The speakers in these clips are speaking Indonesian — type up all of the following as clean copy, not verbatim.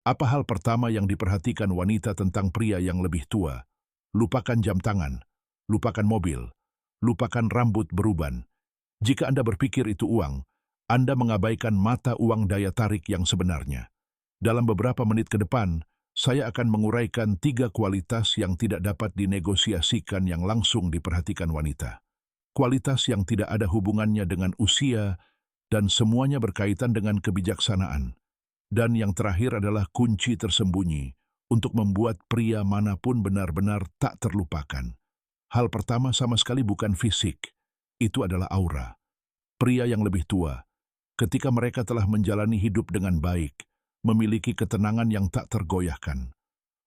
Apa hal pertama yang diperhatikan wanita tentang pria yang lebih tua? Lupakan jam tangan, lupakan mobil, lupakan rambut beruban. Jika Anda berpikir itu uang, Anda mengabaikan mata uang daya tarik yang sebenarnya. Dalam beberapa menit ke depan, saya akan menguraikan 3 kualitas yang tidak dapat dinegosiasikan yang langsung diperhatikan wanita. Kualitas yang tidak ada hubungannya dengan usia dan semuanya berkaitan dengan kebijaksanaan. Dan yang terakhir adalah kunci tersembunyi untuk membuat pria manapun benar-benar tak terlupakan. Hal pertama sama sekali bukan fisik, itu adalah aura. Pria yang lebih tua, ketika mereka telah menjalani hidup dengan baik, memiliki ketenangan yang tak tergoyahkan.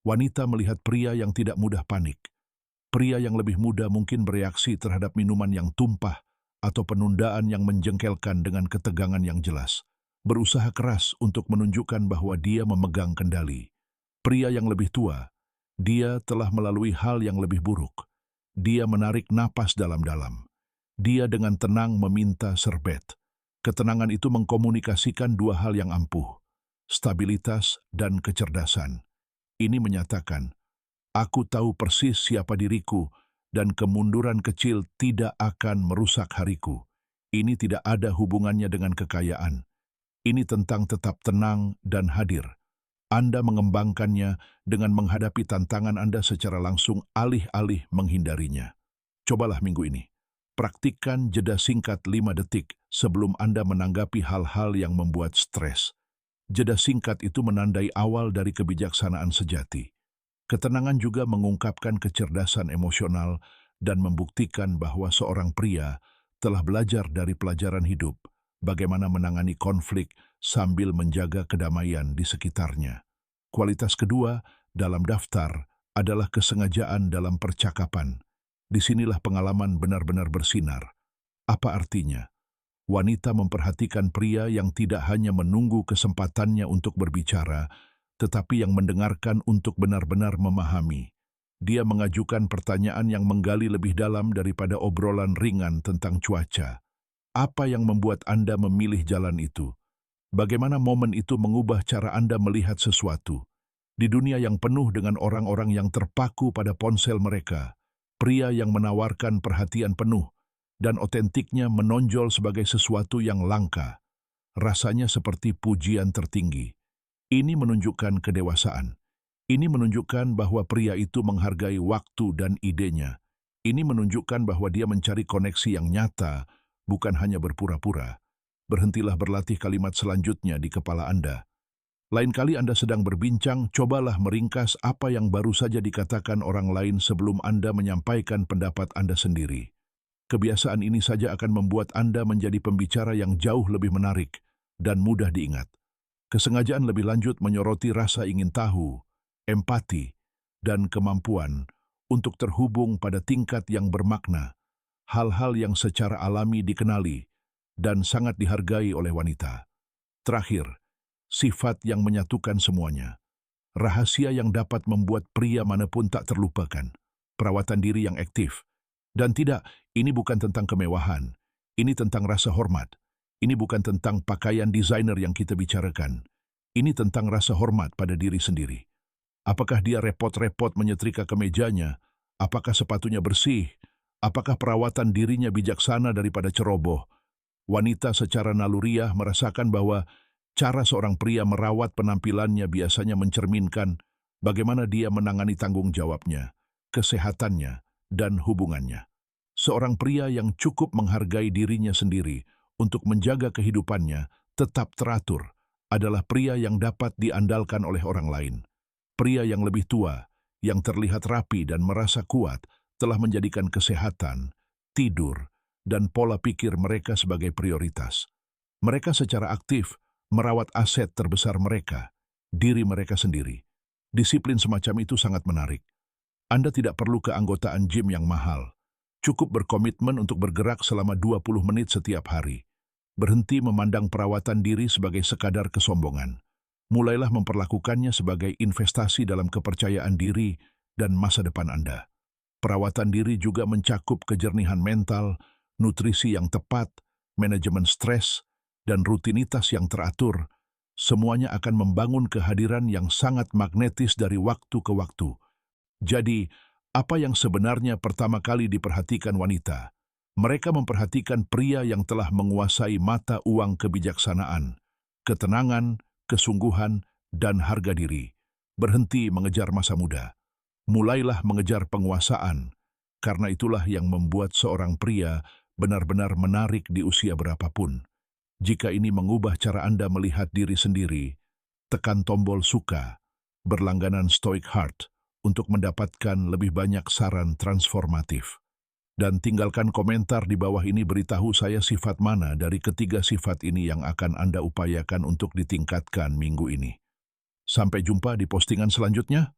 Wanita melihat pria yang tidak mudah panik. Pria yang lebih muda mungkin bereaksi terhadap minuman yang tumpah atau penundaan yang menjengkelkan dengan ketegangan yang jelas. Berusaha keras untuk menunjukkan bahwa dia memegang kendali. Pria yang lebih tua, dia telah melalui hal yang lebih buruk. Dia menarik napas dalam-dalam. Dia dengan tenang meminta serbet. Ketenangan itu mengkomunikasikan 2 hal yang ampuh, stabilitas dan kecerdasan. Ini menyatakan, aku tahu persis siapa diriku dan kemunduran kecil tidak akan merusak hariku. Ini tidak ada hubungannya dengan kekayaan. Ini tentang tetap tenang dan hadir. Anda mengembangkannya dengan menghadapi tantangan Anda secara langsung alih-alih menghindarinya. Cobalah minggu ini. Praktikkan jeda singkat 5 detik sebelum Anda menanggapi hal-hal yang membuat stres. Jeda singkat itu menandai awal dari kebijaksanaan sejati. Ketenangan juga mengungkapkan kecerdasan emosional dan membuktikan bahwa seorang pria telah belajar dari pelajaran hidup, bagaimana menangani konflik sambil menjaga kedamaian di sekitarnya. Kualitas kedua dalam daftar adalah kesengajaan dalam percakapan. Disinilah pengalaman benar-benar bersinar. Apa artinya? Wanita memperhatikan pria yang tidak hanya menunggu kesempatannya untuk berbicara, tetapi yang mendengarkan untuk benar-benar memahami. Dia mengajukan pertanyaan yang menggali lebih dalam daripada obrolan ringan tentang cuaca. Apa yang membuat Anda memilih jalan itu? Bagaimana momen itu mengubah cara Anda melihat sesuatu? Di dunia yang penuh dengan orang-orang yang terpaku pada ponsel mereka, pria yang menawarkan perhatian penuh dan otentiknya menonjol sebagai sesuatu yang langka, rasanya seperti pujian tertinggi. Ini menunjukkan kedewasaan. Ini menunjukkan bahwa pria itu menghargai waktu dan idenya. Ini menunjukkan bahwa dia mencari koneksi yang nyata, bukan hanya berpura-pura. Berhentilah berlatih kalimat selanjutnya di kepala Anda. Lain kali Anda sedang berbincang, cobalah meringkas apa yang baru saja dikatakan orang lain sebelum Anda menyampaikan pendapat Anda sendiri. Kebiasaan ini saja akan membuat Anda menjadi pembicara yang jauh lebih menarik dan mudah diingat. Kesengajaan lebih lanjut menyoroti rasa ingin tahu, empati, dan kemampuan untuk terhubung pada tingkat yang bermakna. Hal-hal yang secara alami dikenali dan sangat dihargai oleh wanita. Terakhir, sifat yang menyatukan semuanya. Rahasia yang dapat membuat pria manapun tak terlupakan. Perawatan diri yang aktif. Dan tidak, ini bukan tentang kemewahan. Ini tentang rasa hormat. Ini bukan tentang pakaian desainer yang kita bicarakan. Ini tentang rasa hormat pada diri sendiri. Apakah dia repot-repot menyetrika kemejanya? Apakah sepatunya bersih? Apakah perawatan dirinya bijaksana daripada ceroboh? Wanita secara naluriah merasakan bahwa cara seorang pria merawat penampilannya biasanya mencerminkan bagaimana dia menangani tanggung jawabnya, kesehatannya, dan hubungannya. Seorang pria yang cukup menghargai dirinya sendiri untuk menjaga kehidupannya tetap teratur adalah pria yang dapat diandalkan oleh orang lain. Pria yang lebih tua, yang terlihat rapi dan merasa kuat, telah menjadikan kesehatan, tidur, dan pola pikir mereka sebagai prioritas. Mereka secara aktif merawat aset terbesar mereka, diri mereka sendiri. Disiplin semacam itu sangat menarik. Anda tidak perlu keanggotaan gym yang mahal. Cukup berkomitmen untuk bergerak selama 20 menit setiap hari. Berhenti memandang perawatan diri sebagai sekadar kesombongan. Mulailah memperlakukannya sebagai investasi dalam kepercayaan diri dan masa depan Anda. Perawatan diri juga mencakup kejernihan mental, nutrisi yang tepat, manajemen stres, dan rutinitas yang teratur, semuanya akan membangun kehadiran yang sangat magnetis dari waktu ke waktu. Jadi, apa yang sebenarnya pertama kali diperhatikan wanita? Mereka memperhatikan pria yang telah menguasai mata uang kebijaksanaan, ketenangan, kesungguhan, dan harga diri. Berhenti mengejar masa muda. Mulailah mengejar penguasaan, karena itulah yang membuat seorang pria benar-benar menarik di usia berapapun. Jika ini mengubah cara Anda melihat diri sendiri, tekan tombol suka, berlangganan Stoic Heart untuk mendapatkan lebih banyak saran transformatif. Dan tinggalkan komentar di bawah ini beritahu saya sifat mana dari ketiga sifat ini yang akan Anda upayakan untuk ditingkatkan minggu ini. Sampai jumpa di postingan selanjutnya.